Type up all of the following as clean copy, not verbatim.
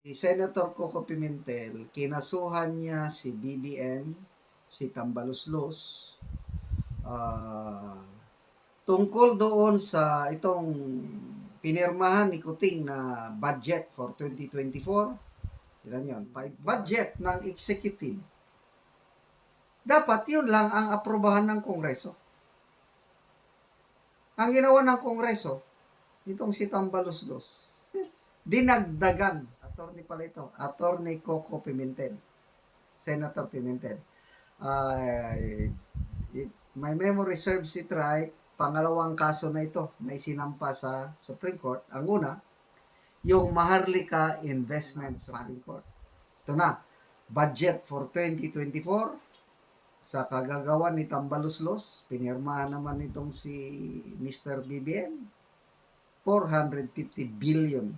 Si Senator Coco Pimentel, kinasuhan niya si BBM, si Tambaluslos, tungkol doon sa itong pinirmahan ni Kuting na budget for 2024. Ilan yun? Budget ng executive. Dapat yun lang ang aprobahan ng Kongreso. Ang ginawa ng Kongreso, itong si Tambaluslos, dinagdagan. Attorney pala ito. Attorney Coco Pimentel. Senator Pimentel. If my memory serves it right, pangalawang kaso na ito na isinampa sa Supreme Court. Ang una, yung Maharlika Investment Supreme Court. Ito na, budget for 2024 sa kagagawan ni Tambaluslos. Pinirmahan naman itong si Mr. BBM. 450 billion.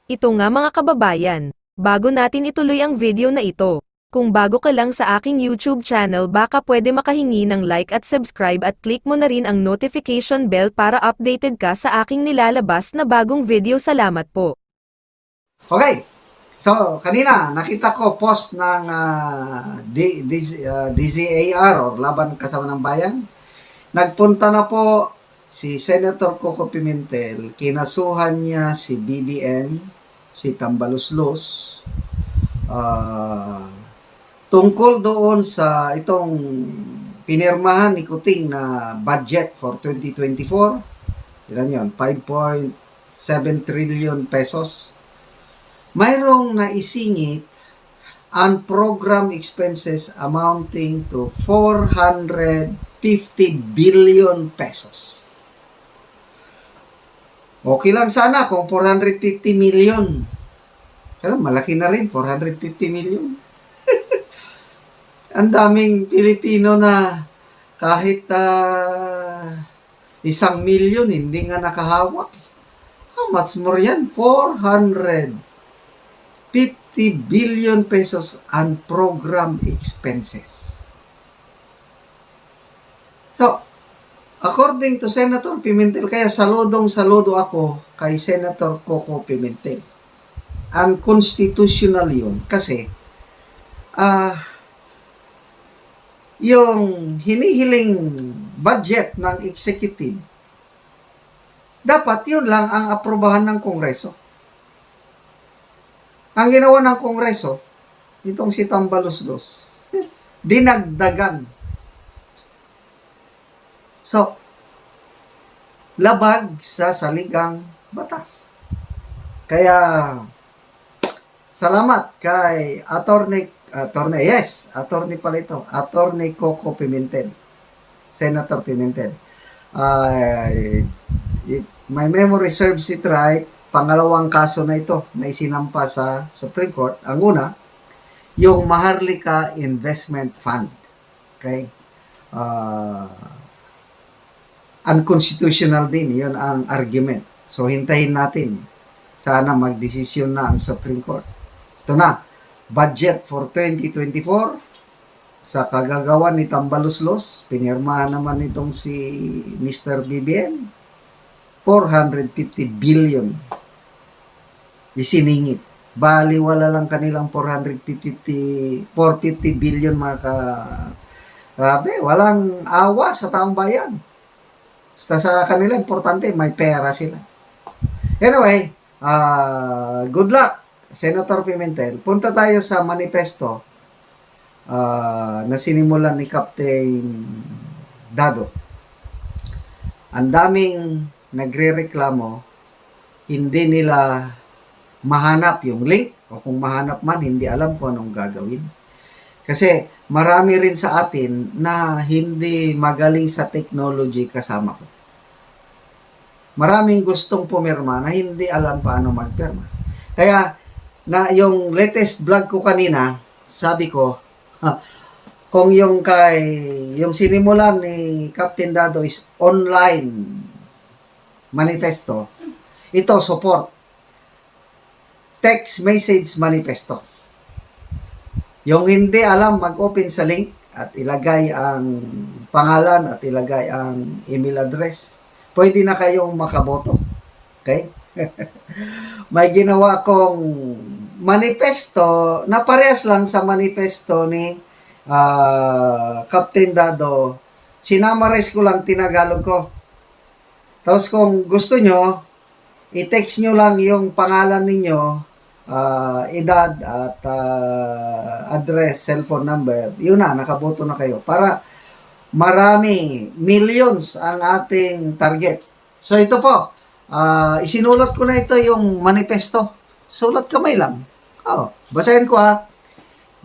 Ito nga mga kababayan, bago natin ituloy ang video na ito, kung bago ka lang sa aking YouTube channel baka pwede makahingi ng like at subscribe at click mo na rin ang notification bell para updated ka sa aking nilalabas na bagong video. Salamat po. Okay, so kanina nakita ko post ng DZAR or Laban Kasama ng Bayan. Nagpunta na po si Senator Coco Pimentel, kinasuhan niya si BBM, si Tambaluslos, tungkol doon sa itong pinirmahan ni Kuting na budget for 2024. Ilan yun? 5.7 trillion pesos. Mayroong naisingit ang program expenses amounting to 450 billion pesos. Okay lang sana kung 450 million. Kaya malaki na rin, 450 million. Ang daming Pilipino na kahit 1 milyon hindi nga nakahawak. How much more yan? 450 billion pesos ang program expenses. So, according to Senator Pimentel, kaya saludo ako kay Senator Coco Pimentel. Unconstitutional yun. Kasi, yung hinihiling budget ng executive, dapat yun lang ang aprobahan ng Kongreso. Ang ginawa ng Kongreso, itong si Tambaluslos, dinagdagan. So, labag sa saligang batas. Kaya, salamat kay Attorney pala ito, Attorney Coco Pimentel, Senator Pimentel. If my memory serves it right, pangalawang kaso na ito na isinampa sa Supreme Court. Ang una, yung Maharlika Investment Fund. Okay? Unconstitutional din, yun ang argument. So, hintayin natin. Sana magdesisyon na ang Supreme Court. Ito na, budget for 2024 sa kagagawan ni Tambaluslos. Pinirmahan naman itong si Mr. BBM. 450 billion. Isiningit. Baliwala lang kanilang 450 billion mga grabe, walang awa sa taong bayan. Basta sa kanila, importante, may pera sila. Anyway, good luck, Senator Pimentel. Punta tayo sa manifesto na sinimulan ni Captain Dado. Ang daming nagre-reklamo, hindi nila mahanap yung link, o kung mahanap man, hindi alam kung anong gagawin. Kasi marami rin sa atin na hindi magaling sa technology kasama ko. Maraming gustong pumirma na hindi alam paano magpirma. Kaya na yung latest vlog ko kanina, sabi ko, kung yung sinimulan ni Captain Dado is online manifesto, ito support. Text message manifesto. Yung hindi alam, mag-open sa link at ilagay ang pangalan at ilagay ang email address. Pwede na kayong makaboto. Okay? May ginawa akong manifesto na parehas lang sa manifesto ni Captain Dado. Sinamarize ko lang, tinagalog ko. Tapos kung gusto nyo, i-text nyo lang yung pangalan ninyo, edad at address, cellphone number. Yun na, nakaboto na kayo. Para marami, millions ang ating target. So ito po, isinulat ko na ito yung manifesto. Sulat kamay lang. Basahin ko ha.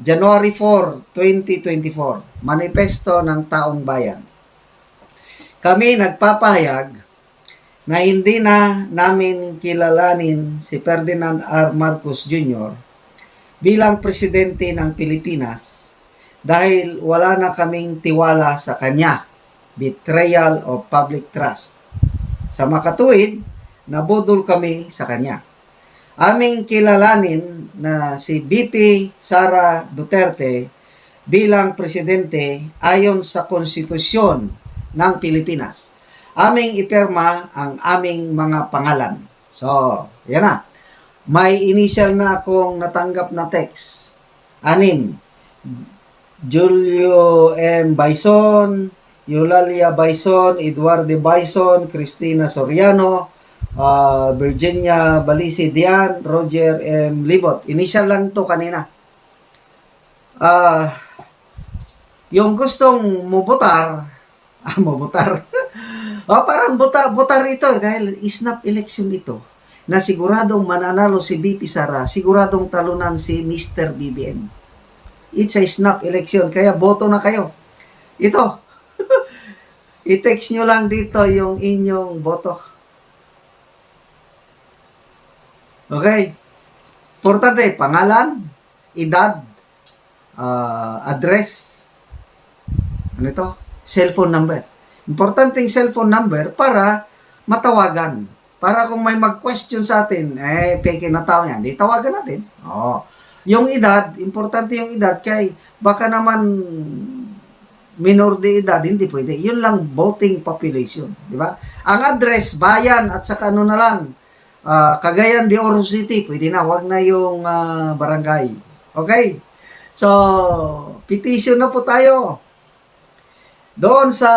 January 4, 2024. Manifesto ng Taong Bayan. Kami nagpapahayag na hindi na namin kilalanin si Ferdinand R. Marcos Jr. bilang presidente ng Pilipinas dahil wala na kaming tiwala sa kanya. Betrayal of public trust. Sa makatuwid, nabudol kami sa kanya. Aming kilalanin na si BP Sara Duterte bilang presidente ayon sa konstitusyon ng Pilipinas. Aming ipirma ang aming mga pangalan. So, yan na. May initial na akong natanggap na text. 6. Julio M. Bison, Eulalia Bison, Eduardo Bison, Cristina Soriano, Virginia Balisi Dian, Roger M. Libot. Initial lang to kanina. Yung gustong mubutar, mubutar. Parang butar ito dahil snap election ito na siguradong mananalo si BP Sara, siguradong talunan si Mr. BBM. It's a snap election, kaya boto na kayo. Ito, i-text nyo lang dito yung inyong boto. Okay? Importante, pangalan, edad, address, ano ito? Cellphone number. Importante yung cellphone number para matawagan. Para kung may mag-question sa atin, peke na tao yan, di tawagan natin. Yung edad, importante yung edad, kay baka naman minor de edad, hindi pwede. Yun lang voting population. Di ba? Ang address, bayan, at saka ano na lang, Cagayan de Oro City, pwede na, wag na yung barangay. Okay? So, petition na po tayo. Doon sa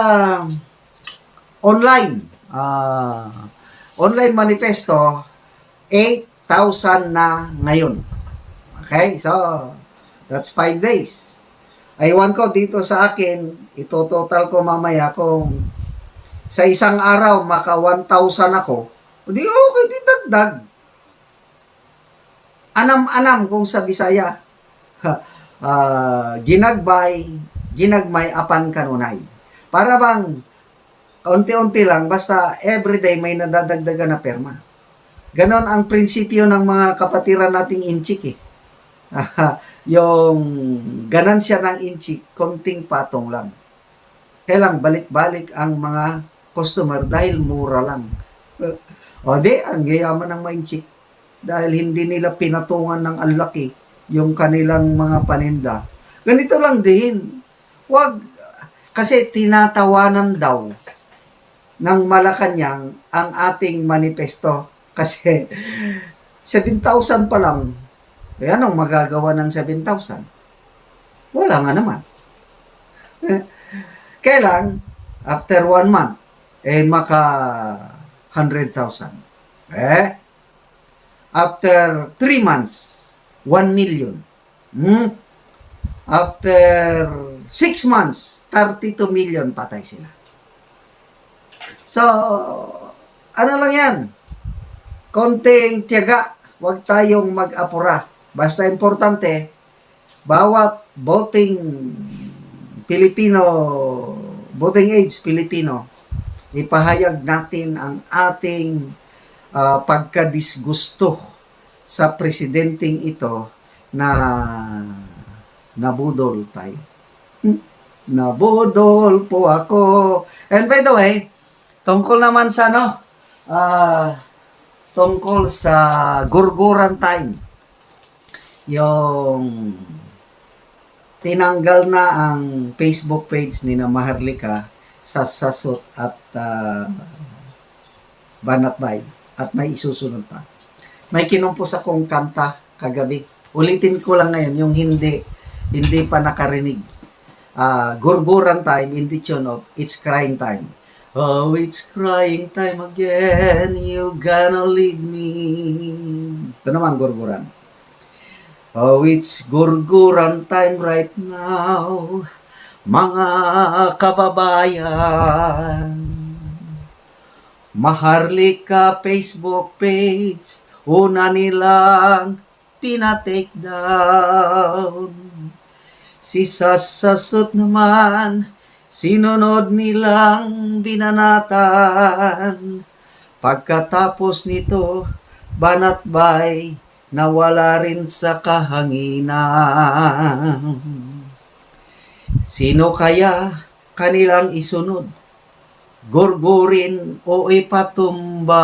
online manifesto, 8,000 na ngayon. Okay? So, that's 5 days. Aywan ko dito sa akin, ito total ko mamaya kung sa isang araw maka 1,000 ako, di okay, di dagdag. Anam-anam kung sa Bisaya. Ginagmay apan kanunay. Para bang unti-unti lang, basta everyday may nadadagdagan na perma. Ganon ang prinsipyo ng mga kapatiran nating inchik yung ganansya ng inchik, konting patong lang. Kailang balik-balik ang mga customer dahil mura lang. Ang gayaman ng mainchik dahil hindi nila pinatungan ng alaki yung kanilang mga paninda. Ganito lang din. Kasi tinatawanan daw ng Malacanang ang ating manifesto. Kasi 7,000 pa lang. Anong magagawa ng 7,000? Wala nga naman. Kailan, after 1 month, maka 100,000. After 3 months, 1 million. After 6 months, 32 million patay sila. So, ano lang yan? Konting tiyaga, huwag tayong mag-apura. Basta importante, bawat voting age Pilipino, ipahayag natin ang ating pagkadisgusto sa presidenteng ito na nabudol tayo. Nabudol po ako. And by the way, tungkol naman sa tungkol sa gurguran time. Yung tinanggal na ang Facebook page ni na Maharlika sa Sasot at Banatbay at may isusunod pa. May kinumpos akong kanta kagabi. Ulitin ko lang ngayon yung hindi pa nakarinig. Gurguran time in the tune of It's Crying Time. Oh, it's crying time again, you gonna leave me. Ito naman gurguran. Oh, it's gurguran time right now, mga kababayan. Maharlika Facebook page, una nilang tinatake down. Si Sasasot naman, sinunod nilang binanatan. Pagkatapos nito, banatbay, nawala rin sa kahanginan. Sino kaya kanilang isunod? Gurgurin o ipatumba?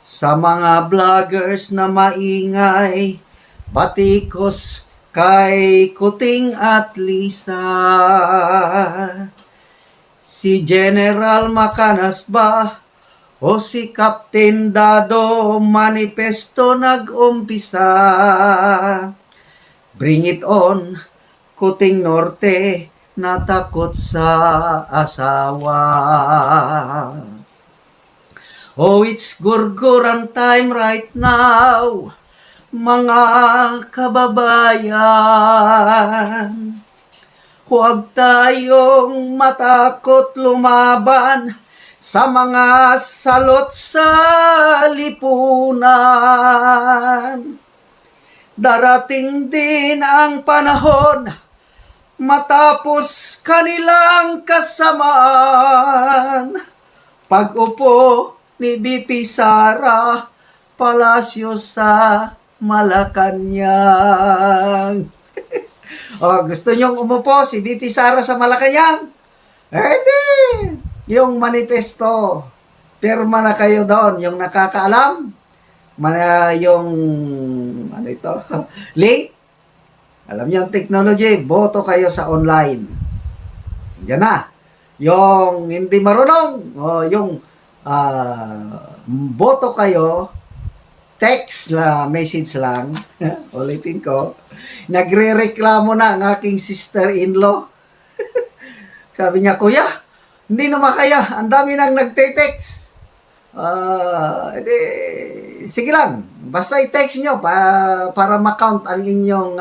Sa mga vloggers na maingay, batikos kay Kuting at Lisa. Si General Macanas ba o si Captain Dado manifesto nag-umpisa? Bring it on, Kuting Norte, natakot sa asawa. Oh, it's gurguran time right now, mga kababayan. Huwag tayong matakot lumaban sa mga salot sa lipunan. Darating din ang panahon matapos kanilang kasamaan. Pag-upo ni BP Sara Palacio sa Malacanang. Gusto nyong umupo si BP Sara sa Malacanang? Hindi! Yung manifesto. Pirma na kayo doon. Yung nakakaalam. Yung, ano ito? Link. Alam niyo ang technology. Boto kayo sa online. Diyan na. Yung hindi marunong. Yung boto kayo, text la message lang. Ulitin ko. Nagrereklamo na ang aking sister-in-law. Sabi niya, kuya, hindi na makaya. Ang dami nang nagte-text. Sige lang. Basta i-text nyo para ma-count ang inyong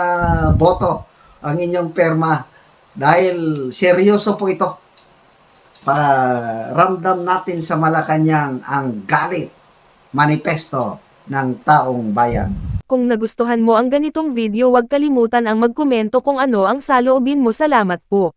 boto, ang inyong perma. Dahil seryoso po ito. Ramdam natin sa Malacanang ang galit, manifesto ng taong bayan. Kung nagustuhan mo ang ganitong video, huwag kalimutan ang magkomento kung ano ang saloobin mo. Salamat po.